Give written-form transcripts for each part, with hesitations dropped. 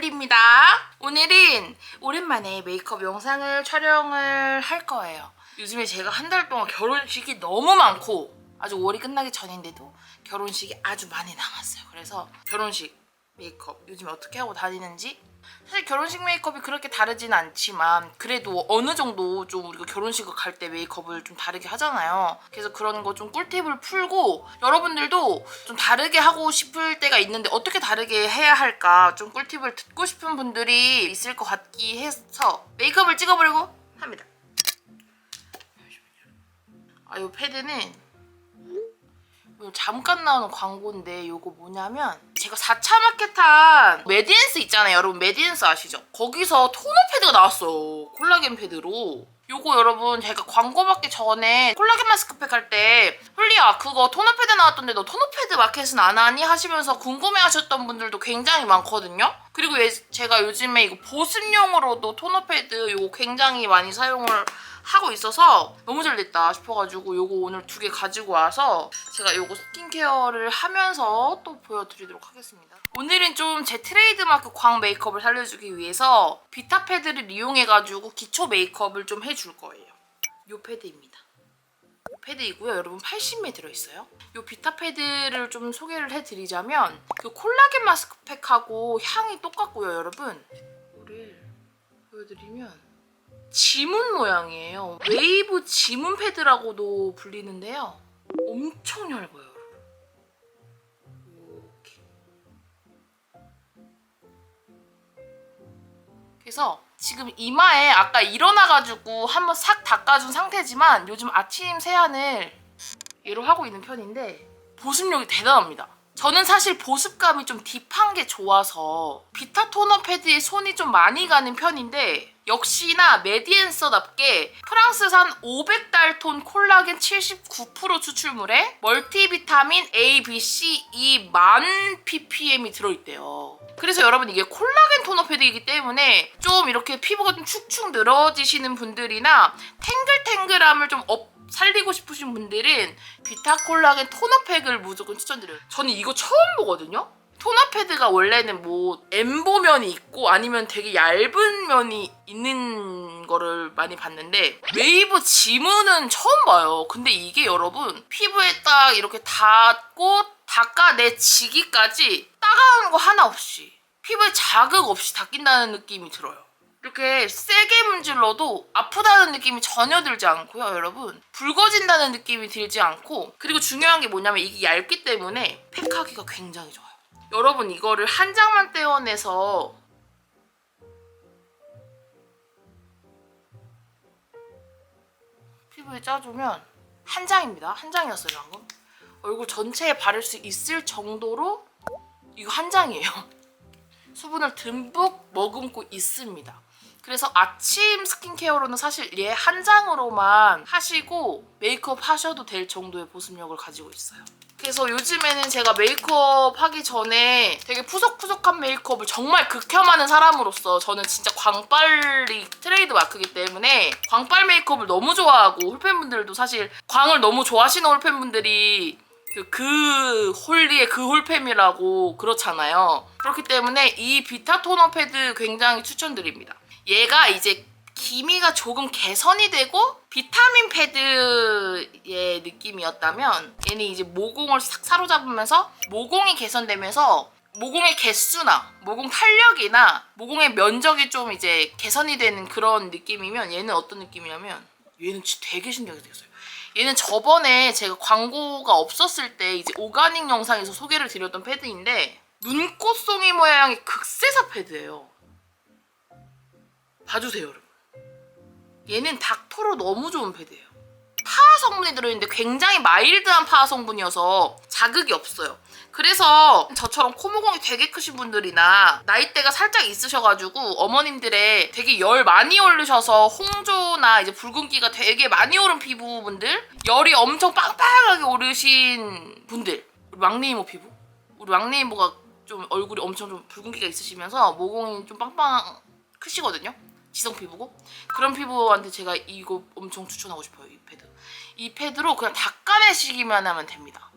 올립니다. 오늘은 오랜만에 메이크업 영상을 촬영을 할 거예요. 요즘에 제가 한 달 동안 결혼식이 너무 많고 아주 5월이 끝나기 전인데도 결혼식이 아주 많이 남았어요. 그래서 결혼식 메이크업 요즘에 어떻게 하고 다니는지, 사실 결혼식 메이크업이 그렇게 다르진 않지만 그래도 어느 정도 좀 우리가 결혼식을 갈 때 메이크업을 좀 다르게 하잖아요. 그래서 그런 거 좀 꿀팁을 풀고 여러분들도 좀 다르게 하고 싶을 때가 있는데 어떻게 다르게 해야 할까 좀 꿀팁을 듣고 싶은 분들이 있을 것 같기 해서 메이크업을 찍어보려고 합니다. 이 패드는 잠깐 나오는 광고인데 요거 뭐냐면 제가 4차 마켓한 메디엔스 있잖아요. 여러분 메디엔스 아시죠? 거기서 토너 패드가 나왔어요. 콜라겐 패드로. 요거 여러분 제가 광고 받기 전에 콜라겐 마스크팩 할 때 홀리야 그거 토너 패드 나왔던데 너 토너 패드 마켓은 안 하니? 하시면서 궁금해 하셨던 분들도 굉장히 많거든요. 그리고 제가 요즘에 이거 보습용으로도 토너 패드 요거 굉장히 많이 사용을 하고 있어서 너무 잘 됐다 싶어가지고 요거 오늘 2개 가지고 와서 제가 요거 스킨케어를 하면서 또 보여드리도록 하겠습니다. 오늘은 좀 제 트레이드마크 광 메이크업을 살려주기 위해서 비타 패드를 이용해가지고 기초 메이크업을 좀 해줄 거예요. 요 패드입니다. 요 패드이고요. 여러분 80ml 들어있어요. 요 비타 패드를 좀 소개를 해드리자면 그 콜라겐 마스크팩하고 향이 똑같고요. 여러분 이거를 보여드리면 지문 모양이에요. 웨이브 지문 패드라고도 불리는데요. 엄청 얇아요, 여러분. 이렇게. 그래서 지금 이마에 아까 일어나가지고 한번 싹 닦아준 상태지만 요즘 아침 세안을 얘로 하고 있는 편인데 보습력이 대단합니다. 저는 사실 보습감이 좀 딥한 게 좋아서 비타 토너 패드에 손이 좀 많이 가는 편인데 역시나 메디엔서답게 프랑스산 500달톤 콜라겐 79% 추출물에 멀티비타민 A, B, C, E 10,000 ppm이 들어있대요. 그래서 여러분 이게 콜라겐 토너 패드이기 때문에 좀 이렇게 피부가 좀 축축 늘어지시는 분들이나 탱글탱글함을 좀 살리고 싶으신 분들은 비타 콜라겐 토너 팩을 무조건 추천드려요. 저는 이거 처음 보거든요. 토너 패드가 원래는 뭐 엠보면이 있고 아니면 되게 얇은 면이 있는 거를 많이 봤는데 웨이브 지문은 처음 봐요. 근데 이게 여러분 피부에 딱 이렇게 닿고 닦아내지기까지 따가운 거 하나 없이 피부에 자극 없이 닦인다는 느낌이 들어요. 이렇게 세게 문질러도 아프다는 느낌이 전혀 들지 않고요, 여러분. 붉어진다는 느낌이 들지 않고, 그리고 중요한 게 뭐냐면 이게 얇기 때문에 팩하기가 굉장히 좋아요. 여러분 이거를 한 장만 떼어내서 피부에 짜주면 한 장입니다. 한 장이었어요, 방금. 얼굴 전체에 바를 수 있을 정도로 이거 한 장이에요. 수분을 듬뿍 머금고 있습니다. 그래서 아침 스킨케어로는 사실 얘 한 장으로만 하시고 메이크업 하셔도 될 정도의 보습력을 가지고 있어요. 그래서 요즘에는 제가 메이크업 하기 전에 되게 푸석푸석한 메이크업을 정말 극혐하는 사람으로서 저는 진짜 광빨이 트레이드 마크이기 때문에 광빨 메이크업을 너무 좋아하고 홀팬분들도 사실 광을 너무 좋아하시는 홀팬분들이 그 홀리의 그 홀팸이라고 그렇잖아요. 그렇기 때문에 이 비타 토너 패드 굉장히 추천드립니다. 얘가 이제 기미가 조금 개선이 되고 비타민 패드의 느낌이었다면 얘는 이제 모공을 싹 사로잡으면서 모공이 개선되면서 모공의 개수나 모공 탄력이나 모공의 면적이 좀 이제 개선이 되는 그런 느낌이면 얘는 어떤 느낌이냐면 얘는 진짜 되게 신기하게 생겼어요. 얘는 저번에 제가 광고가 없었을 때 이제 오가닉 영상에서 소개를 드렸던 패드인데 눈꽃송이 모양의 극세사 패드예요. 봐주세요, 여러분. 얘는 닥터로 너무 좋은 패드예요. 파하 성분이 들어있는데 굉장히 마일드한 파하 성분이어서 자극이 없어요. 그래서 저처럼 코모공이 되게 크신 분들이나 나이대가 살짝 있으셔가지고 어머님들의 되게 열 많이 오르셔서 홍조나 이제 붉은기가 되게 많이 오른 피부분들, 열이 엄청 빵빵하게 오르신 분들, 우리 막내 이모 피부, 우리 막내 이모가 좀 얼굴이 엄청 좀 붉은기가 있으시면서 모공이 좀 빵빵 크시거든요. 지성 피부고 그런 피부한테 제가 이거 엄청 추천하고 싶어요. 이 패드. 이 패드로 그냥 닦아내시기만 하면 됩니다.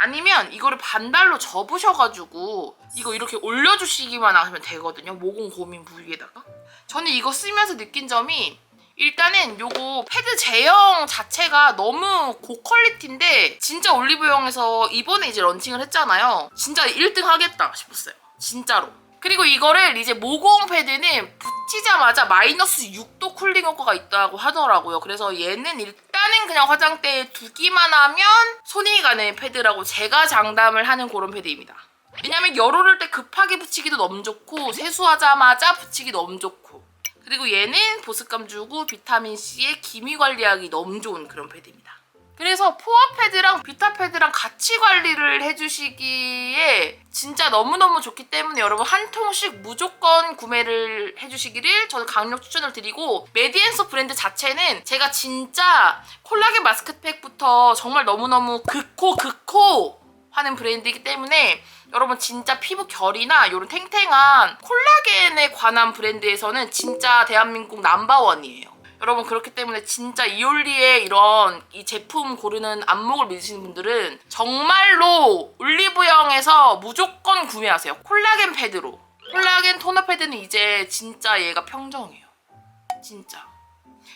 아니면 이거를 반달로 접으셔가지고 이거 이렇게 올려주시기만 하면 되거든요. 모공 고민 부위에다가. 저는 이거 쓰면서 느낀 점이 일단은 요거 패드 제형 자체가 너무 고퀄리티인데 진짜 올리브영에서 이번에 이제 런칭을 했잖아요. 진짜 1등 하겠다 싶었어요. 진짜로. 그리고 이거를 이제 모공 패드는 붙이자마자 마이너스 6도 쿨링 효과가 있다고 하더라고요. 그래서 얘는 일단은 그냥 화장대에 두기만 하면 손이 가는 패드라고 제가 장담을 하는 그런 패드입니다. 왜냐면 열 오를 때 급하게 붙이기도 너무 좋고 세수하자마자 붙이기 너무 좋고 그리고 얘는 보습감 주고 비타민C에 기미 관리하기 너무 좋은 그런 패드입니다. 그래서 포어 패드랑 비타 패드랑 같이 관리를 해주시기에 진짜 너무너무 좋기 때문에 여러분 한 통씩 무조건 구매를 해주시기를 저는 강력 추천을 드리고 메디앤소 브랜드 자체는 제가 진짜 콜라겐 마스크팩부터 정말 너무너무 극호 하는 브랜드이기 때문에 여러분 진짜 피부 결이나 이런 탱탱한 콜라겐에 관한 브랜드에서는 진짜 대한민국 넘버원이에요. 여러분 그렇기 때문에 진짜 이올리의 이런 이 제품 고르는 안목을 믿으시는 분들은 정말로 올리브영에서 무조건 구매하세요. 콜라겐 패드로. 콜라겐 토너 패드는 이제 진짜 얘가 평정이에요. 진짜.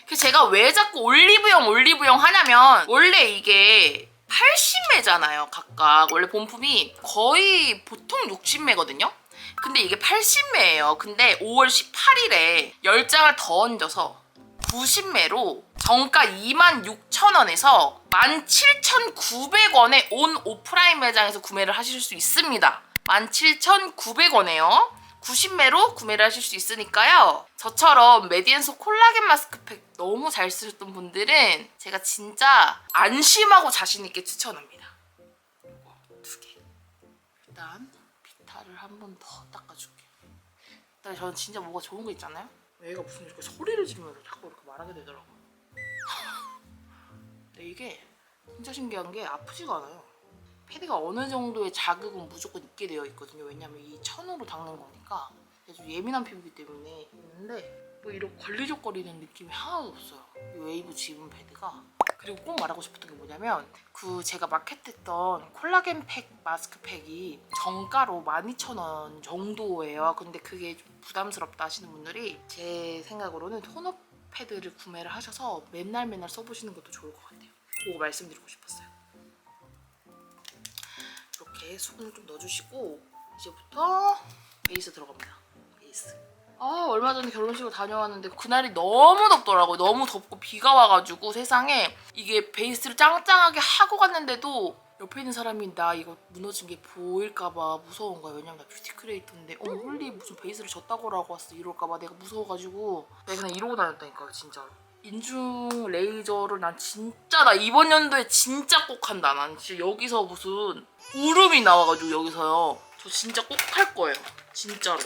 그래서 제가 왜 자꾸 올리브영 하냐면 원래 이게 80매잖아요 각각. 원래 본품이 거의 보통 60매거든요. 근데 이게 80매예요. 근데 5월 18일에 10장을 더 얹어서 90매로 정가 26,000원에서 17,900원에 온 오프라인 매장에서 구매를 하실 수 있습니다. 17,900원에요. 90매로 구매를 하실 수 있으니까요. 저처럼 메디앤소 콜라겐 마스크팩 너무 잘 쓰셨던 분들은 제가 진짜 안심하고 자신있게 추천합니다. 이거 2개. 일단 비타를 한 번 더 닦아줄게. 일단 저는 진짜 뭐가 좋은 거 있잖아요. 얘가 무슨 이렇게 소리를 지르면서 자꾸 이렇게 말하게 되더라고. 근데 이게 진짜 신기한 게 아프지가 않아요. 패드가 어느 정도의 자극은 무조건 있게 되어 있거든요. 왜냐면 이 천으로 닦는 거니까. 좀 예민한 피부이기 때문에 있는데 뭐 이런 걸리적거리는 느낌이 하나도 없어요. 이 웨이브 지분 패드가. 그리고 꼭 말하고 싶었던 게 뭐냐면 그 제가 마켓했던 콜라겐 팩 마스크팩이 정가로 12,000원 정도예요. 근데 그게 좀 부담스럽다 하시는 분들이 제 생각으로는 토너 패드를 구매를 하셔서 맨날 써보시는 것도 좋을 것 같아요. 그거 말씀드리고 싶었어요. 이렇게 수분을 좀 넣어주시고 이제부터 베이스 들어갑니다. 베이스. 얼마 전에 결혼식을 다녀왔는데 그날이 너무 덥더라고요. 너무 덥고 비가 와가지고 세상에 이게 베이스를 짱짱하게 하고 갔는데도 옆에 있는 사람이 나 이거 무너진 게 보일까봐 무서운 거야. 왜냐면 나 뷰티 크리에이터인데 홀리 무슨 베이스를 졌다고 하고 왔어 이럴까봐 내가 무서워가지고 내가 그냥 이러고 다녔다니까요 진짜로. 인중 레이저를 나 이번 연도에 진짜 꼭 한다. 난 진짜 여기서 무슨 울음이 나와가지고 여기서요. 저 진짜 꼭 할 거예요. 진짜로.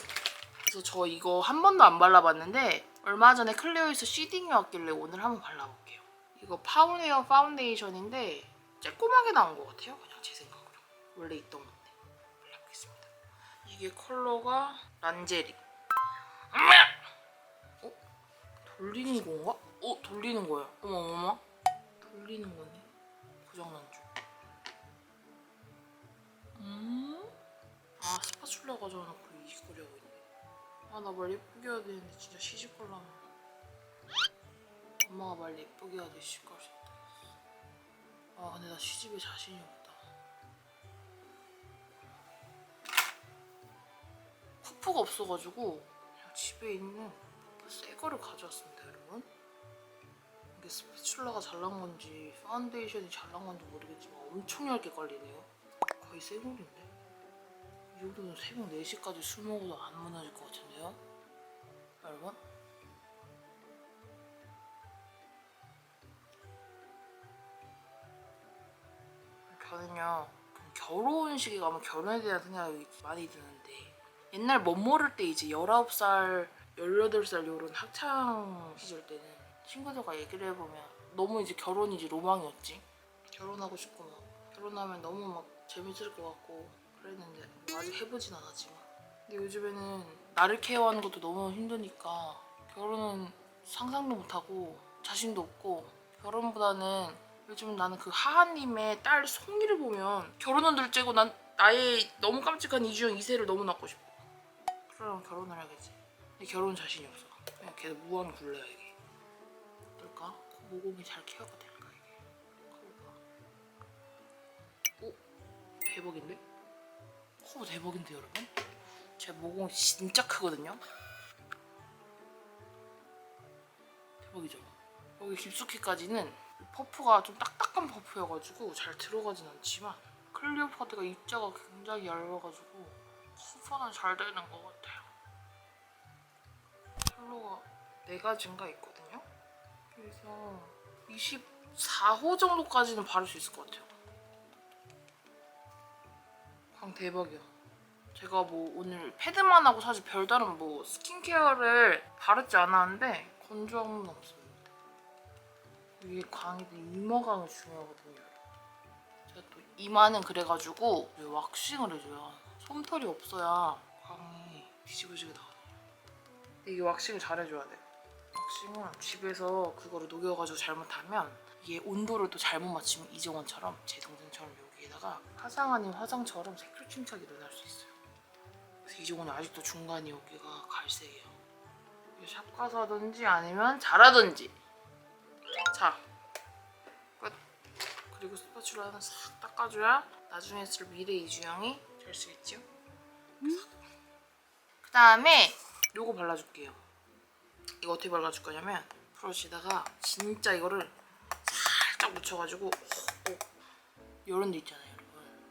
그래서 저 이거 한 번도 안 발라봤는데 얼마 전에 클레오에서 시딩이 왔길래 오늘 한번 발라볼게요. 이거 파운웨어 파운데이션인데 쬐꼬하게 나온 것 같아요. 그냥 제 생각으로. 원래 있던 건데. 발라보겠습니다. 이게 컬러가 란제리. 돌리는 건가? 돌리는 거예요. 어머머머. 돌리는 거네. 고장난 줄. 스파츌라 가져와놓고 이거려고 있네. 나 말 예쁘게 해야 되는데 진짜 시집갈라면 엄마가 말 예쁘게 해야 돼. 시집갈 수 있다. 근데 나 시집에 자신이 없다. 퍼프가 없어가지고 그냥 집에 있는 새 거를 가져왔습니다, 여러분. 이게 스파츌라가 잘난 건지 파운데이션이 잘난 건지 모르겠지만 엄청 얇게 깔리네요. 거의 쇠물인데? 이 정도면 새벽 4시까지 술 먹어도 안 무너질 것 같은데요? 여러분? 저는요 결혼 시기가 오면 결혼에 대한 생각이 많이 드는데 옛날 멋모를 때 이제 19살, 18살 요런 학창 시절 때는 친구들과 얘기를 해보면 너무 이제 결혼이 이제 로망이었지. 결혼하고 싶고 막 결혼하면 너무 막 재밌을 것 같고 그랬는데 뭐 아직 해보진 않았지만 근데 요즘에는 나를 케어하는 것도 너무 힘드니까 결혼은 상상도 못하고 자신도 없고 결혼보다는 요즘 나는 그 하하님의 딸 송이를 보면 결혼은 둘째고 난 나의 너무 깜찍한 이주영 2세를 너무 낳고 싶어. 그러려면 결혼을 해야겠지. 근데 결혼 자신이 없어. 그냥 계속 무한 굴러야 이게. 어떨까? 모공이 잘 케어가 될까 이게. 커버가. 오? 대박인데? 커버 대박인데 여러분? 제 모공이 진짜 크거든요? 대박이죠? 여기 깊숙이까지는 퍼프가 좀 딱딱한 퍼프여가지고 잘 들어가진 않지만 클리오 파드가 입자가 굉장히 얇아가지고 커버는 잘 되는 것 같아요. 컬러가 4가지인가 있거든요? 그래서 24호 정도까지는 바를 수 있을 것 같아요. 광 대박이야. 제가 뭐 오늘 패드만 하고 사실 별다른 뭐 스킨케어를 바르지 않았는데 건조함은 없습니다. 이게 광이 이마광이 중요하거든요. 제가 또 이마는 그래가지고 왁싱을 해줘요. 솜털이 없어야 광이 뒤집어지게 나거든요. 근데 이게 왁싱을 잘해줘야 돼. 왁싱은 집에서 그거를 녹여가지고 잘못하면 이게 온도를 또 잘못 맞추면 이정원처럼 제 동생처럼 여기에다가 화장 아닌 화장처럼 색조 침착이 일어날 수 있어요. 그래서 이정원이 아직도 중간이 여기가 갈색이에요. 샵 가서 하든지 아니면 잘하든지. 자, 끝. 그리고 스파츌라는 싹 닦아줘야 나중에 쓸 미래 이주영이 될 수 있죠. 그 다음에 요거 발라줄게요. 이거 어떻게 발라줄 거냐면 브러쉬에다가 진짜 이거를 살짝 묻혀가지고 이런 데 있잖아요, 여러분.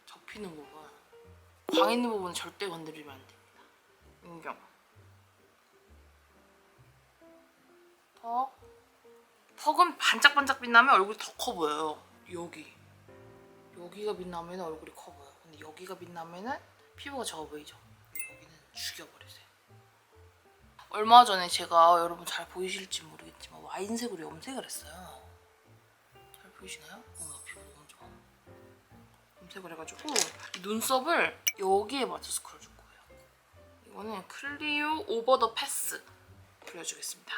접히는 부분, 광 있는 부분 절대 건드리면 안 됩니다. 인정. 턱은 반짝반짝 빛나면 얼굴이 더 커 보여요. 여기가 빛나면 얼굴이 커 보여요. 근데 여기가 빛나면 피부가 적어 보이죠. 여기는 죽여버리세요. 얼마 전에 제가 여러분 잘 보이실지 모르겠지만 와인색으로 염색을 했어요. 잘 보이시나요? 나 피부 너무 좋아. 염색을 해가지고 이 눈썹을 여기에 맞춰서 그려줄 거예요. 이거는 클리오 오버 더 패스 그려주겠습니다.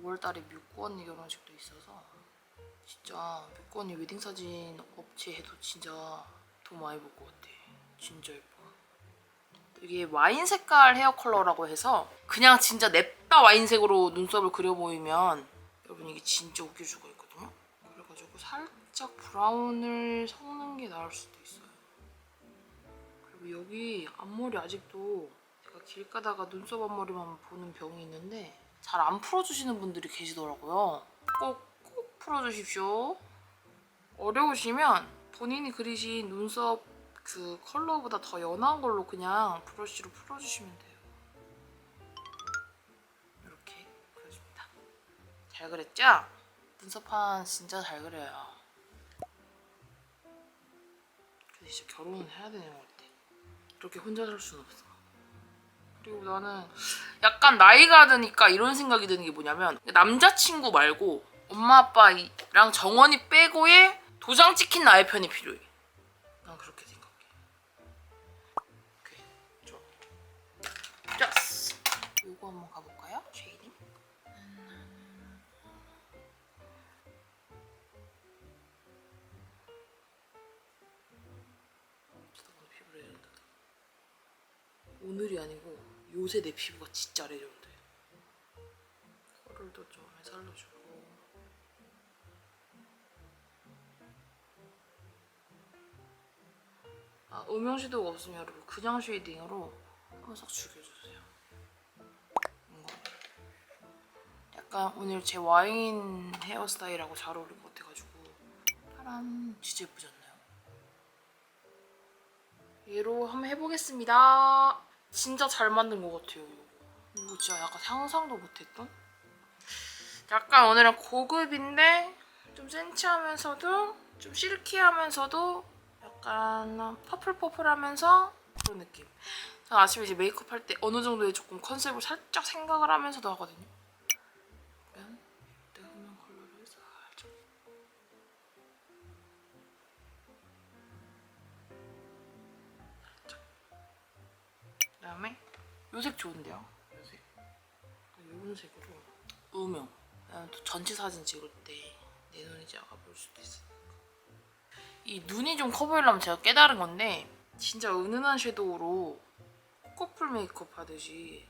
5월달에 뮤꾸 언니 결혼식도 있어서 진짜 뮤꾸 언니 웨딩사진 업체 해도 진짜 돈 많이 벌 것 같아. 진짜 예뻐. 이게 와인 색깔 헤어 컬러라고 해서 그냥 진짜 냅다 와인색으로 눈썹을 그려 보이면 여러분 이게 진짜 웃길 수가 있거든요. 그래가지고 살짝 브라운을 섞는 게 나을 수도 있어요. 그리고 여기 앞머리 아직도 제가 길 가다가 눈썹 앞머리만 보는 병이 있는데 잘 안 풀어주시는 분들이 계시더라고요. 꼭 풀어주십시오. 어려우시면 본인이 그리신 눈썹 그 컬러보다 더 연한 걸로 그냥 브러쉬로 풀어주시면 돼요. 이렇게 그려줍니다. 잘 그렸죠? 눈썹판 진짜 잘 그려요. 그래서 진짜 결혼은 해야 되는 것 같아. 이렇게 혼자 살 수는 없어. 그리고 나는 약간 나이가 드니까 이런 생각이 드는 게 뭐냐면 남자친구 말고 엄마 아빠랑 정원이 빼고의 도장 찍힌 나의 편이 필요해. 난 그렇게 생각해. 오케이, 좋아. 짜스. 요거 한번 가볼까요? 쉐이딩. 피부를 해준다. 오늘이 아니고 요새 내 피부가 진짜 레전드. 컬을도 좀 살려주고. 음영시도가 없으면 여러분 그냥 쉐이딩으로 한번 싹 죽여주세요. 약간 오늘 제 와인 헤어스타일하고 잘 어울릴 것 같아가지고 파란 진짜 예쁘지 않나요? 얘로 한번 해보겠습니다. 진짜 잘 만든 것 같아요. 이거 진짜 약간 상상도 못했던? 약간 오늘은 고급인데 좀 센치하면서도 좀 실키하면서도 약간 퍼플하면서 그런 느낌. 저는 아침에 이제 메이크업 할 때 어느 정도의 조금 컨셉을 살짝 생각을 하면서도 하거든요. 그러면 내가 흑면 컬러를 살짝 색 좋은데요? 요 색. 이런 색으로 음영. 또 전체 사진 찍을 때 내 눈이 작아 보일 수도 있으니까. 이 눈이 좀 커 보이려면 제가 깨달은 건데 진짜 은은한 섀도우로 코꺼풀 메이크업 하듯이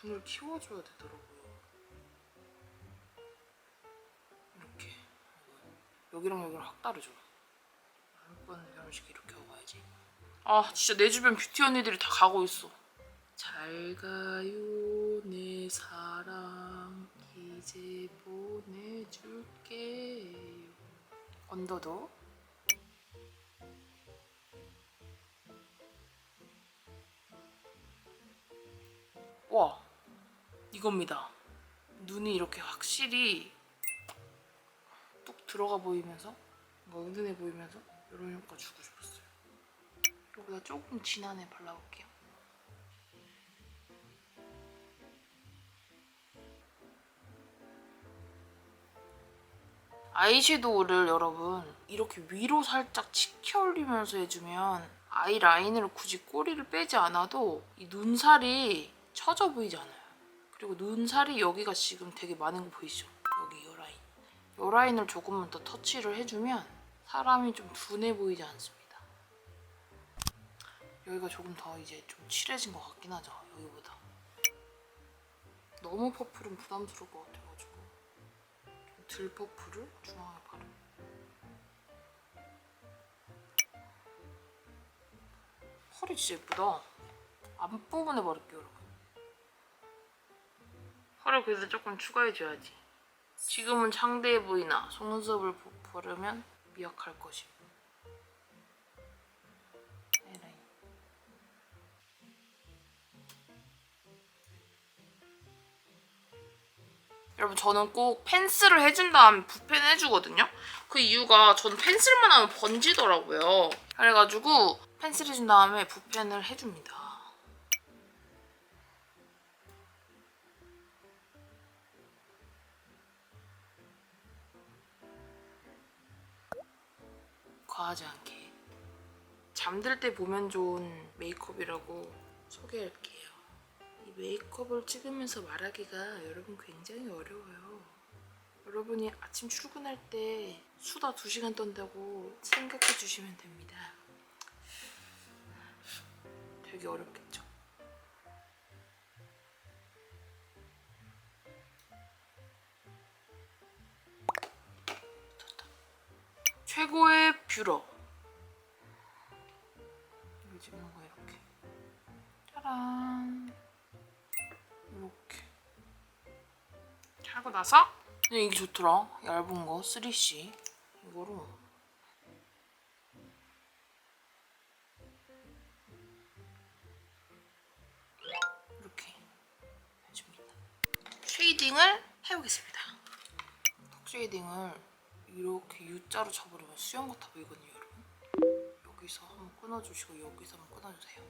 눈을 키워줘야 되더라고요. 이렇게 여기랑 여기랑 확 다르죠? 한번 결혼식 이렇게 하고 가야지. 아 진짜 내 주변 뷰티 언니들이 다 가고 있어. 잘 가요 내 사랑 이제 보내줄게요. 언더도 와 이겁니다. 눈이 이렇게 확실히 뚝 들어가 보이면서 뭔가 은은해 보이면서 이런 효과 주고 싶었어요. 여기다 조금 진한 애 발라볼게요. 아이섀도우를 여러분 이렇게 위로 살짝 치켜 올리면서 해주면 아이라인으로 굳이 꼬리를 빼지 않아도 이 눈살이 처져 보이지 않아요. 그리고 눈살이 여기가 지금 되게 많은 거 보이시죠? 여기 이 라인. 이 라인을 조금만 더 터치를 해주면 사람이 좀 둔해 보이지 않습니다. 여기가 조금 더 이제 좀 칠해진 것 같긴 하죠. 여기보다. 너무 퍼플은 부담스러울 것 같아가지고 들 퍼플을 중앙에 바르. 펄이 진짜 예쁘다. 앞부분에 바를게요 여러분. 펄을 그래도 조금 추가해줘야지. 지금은 창대해 보이나 속눈썹을 바르면 미약할 것임. 에라이. 여러분 저는 꼭 펜슬을 해준 다음에 붓펜 해주거든요. 그 이유가 저는 펜슬만 하면 번지더라고요. 그래가지고 펜슬 해준 다음에 붓펜을 해줍니다. 과하지 않게. 잠들 때 보면 좋은 메이크업이라고 소개할게요. 이 메이크업을 찍으면서 말하기가 여러분 굉장히 어려워요. 여러분이 아침 출근할 때 수다 2시간 떤다고 생각해 주시면 됩니다. 되게 어렵겠죠? 최고의 뷰러. 여기 찍는 거 이렇게. 짜란. 이렇게. 하고 나서 근데 이게 좋더라. 얇은 거 3C 이거로 이렇게 해줍니다. 쉐이딩을 해보겠습니다. 턱 쉐이딩을 이렇게 U자로 쳐버리면 수영 같아 보이거든요, 여러분. 여기서 한번 끊어주시고 여기서 한번 끊어주세요.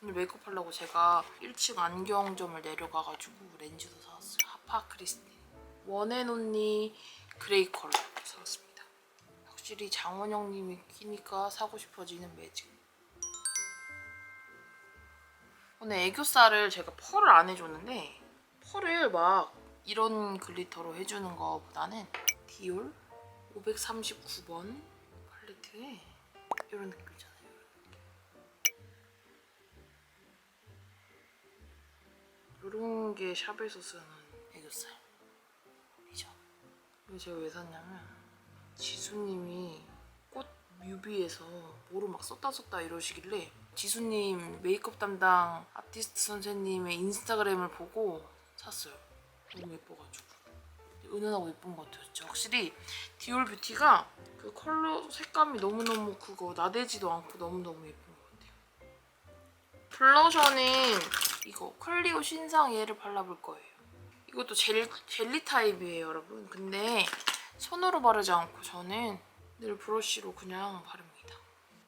오늘 메이크업 하려고 제가 1층 안경점을 내려가가지고 렌즈도 사왔어요. 하파 크리스티 원앤온리 그레이 컬러 사왔습니다. 확실히 장원영님이 끼니까 사고 싶어지는 매직. 오늘 애교살을 제가 펄을 안 해줬는데 펄을 막 이런 글리터로 해주는 거보다는 디올 539번 팔레트에 이런 느낌 있잖아요. 이런 게 샵에서 쓰는 애교살이죠. 이거 제가 왜 샀냐면 지수님이 꽃 뮤비에서 뭐로 막 썼다 이러시길래 지수님 메이크업 담당 아티스트 선생님의 인스타그램을 보고 샀어요. 너무 예뻐가지고 은은하고 예쁜 것 같아요. 진짜 확실히 디올 뷰티가 그 컬러 색감이 너무너무 그거 나대지도 않고 너무너무 예쁜 것 같아요. 블러셔는 이거 클리오 신상 얘를 발라볼 거예요. 이것도 젤리 타입이에요, 여러분. 근데 손으로 바르지 않고 저는 늘 브러쉬로 그냥 바릅니다.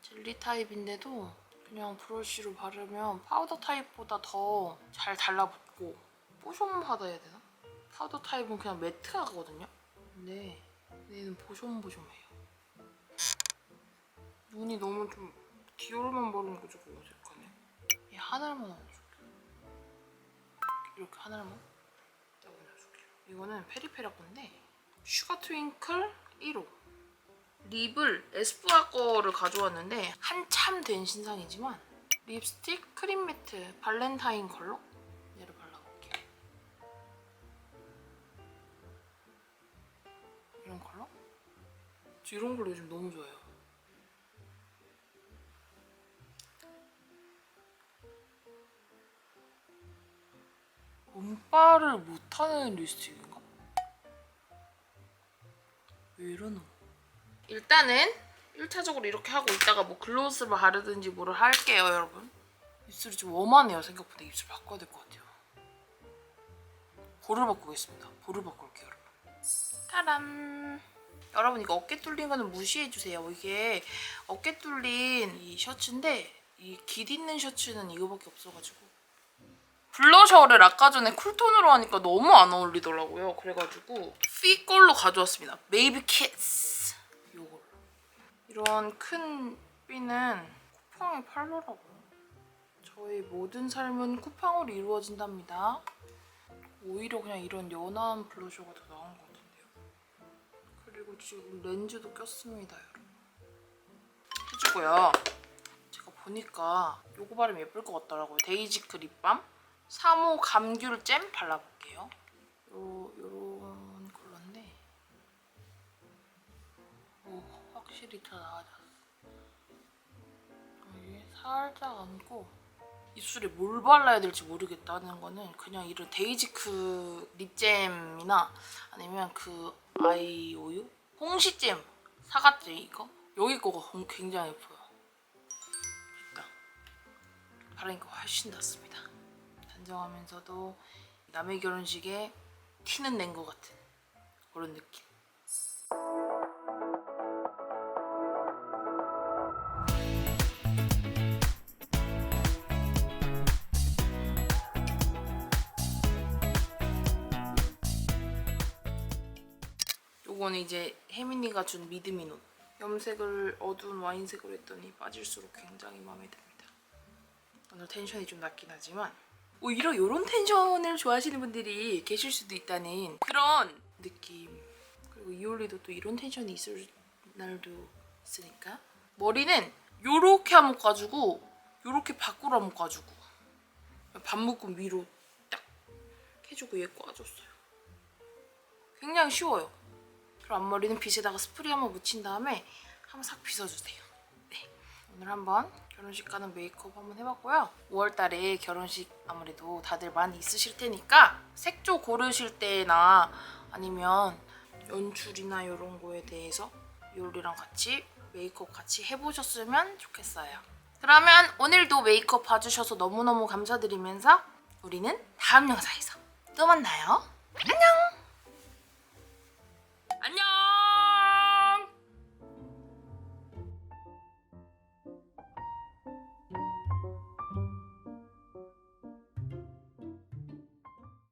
젤리 타입인데도 그냥 브러쉬로 바르면 파우더 타입보다 더 잘 달라붙고 뽀송하다 해야 되나? 파우더 타입은 그냥 매트하거든요? 근데 얘는 보숑보숑해요. 눈이 너무 좀 디올만 바르는 거 조금 어색하네. 이 하늘만 넣어줄게요. 이렇게 하늘만 넣어줄게요. 이거는 페리페라 건데 슈가 트윙클 1호 립을 에스쁘아 거를 가져왔는데 한참 된 신상이지만 립스틱 크림 매트 발렌타인 컬러 얘를 발라볼게요. 이런 컬러? 저 이런 컬러 요즘 너무 좋아해요. 운빨을 못하는 립스틱인가? 왜 이러노? 일단은 1차적으로 이렇게 하고 있다가 뭐 글로스를 바르든지 뭐를 할게요, 여러분. 입술이 좀 웜하네요. 생각보다 입술 바꿔야 될 것 같아요. 볼을 바꾸겠습니다. 볼을 바꿀게요, 여러분. 따란! 여러분 이거 어깨 뚫린 거는 무시해주세요. 이게 어깨 뚫린 이 셔츠인데 이 깃 있는 셔츠는 이거밖에 없어가지고 블러셔를 아까 전에 쿨톤으로 하니까 너무 안 어울리더라고요. 그래가지고 피 걸로 가져왔습니다. 메이비 키스 요걸로. 이런 큰 삐는 쿠팡에 팔더라고요. 저의 모든 삶은 쿠팡으로 이루어진답니다. 오히려 그냥 이런 연한 블러셔가 더 나은 것 같은데요. 그리고 지금 렌즈도 꼈습니다, 여러분. 해주고요. 제가 보니까 요거 바르면 예쁠 것 같더라고요. 데이지크 립밤 3호 감귤 잼 발라볼게요. 요런 컬러인데 오, 확실히 더 나아졌어. 여기 살짝 얹고 입술에 뭘 발라야 될지 모르겠다는 거는 그냥 이런 데이지크 립잼이나 아니면 그 아이오유? 홍시잼, 사과잼 이거? 여기 거가 굉장히 예뻐요. 됐다. 바르니까 훨씬 낫습니다. 단정하면서도 남의 결혼식에 티는 낸 것 같은 그런 느낌. 요거는 이제 혜민이가 준 미드미 눈. 염색을 어두운 와인색으로 했더니 빠질수록 굉장히 마음에 듭니다. 오늘 텐션이 좀 낮긴 하지만 오히려 이런 텐션을 좋아하시는 분들이 계실 수도 있다는 그런 느낌. 그리고 이올리도 또 이런 텐션이 있을 날도 있으니까 머리는 요렇게 한번 까주고 요렇게 밖으로 한번 까주고 반묶음 위로 딱 해주고 얘 꽈줬어요. 굉장히 쉬워요. 그리고 앞머리는 빗에다가 스프레이 한번 묻힌 다음에 한번 싹 빗어주세요. 네, 오늘 한번 결혼식 가는 메이크업 한번 해봤고요. 5월달에 결혼식 아무래도 다들 많이 있으실 테니까 색조 고르실 때나 아니면 연출이나 이런 거에 대해서 이올리랑 같이 메이크업 같이 해보셨으면 좋겠어요. 그러면 오늘도 메이크업 봐주셔서 너무너무 감사드리면서 우리는 다음 영상에서 또 만나요. 안녕!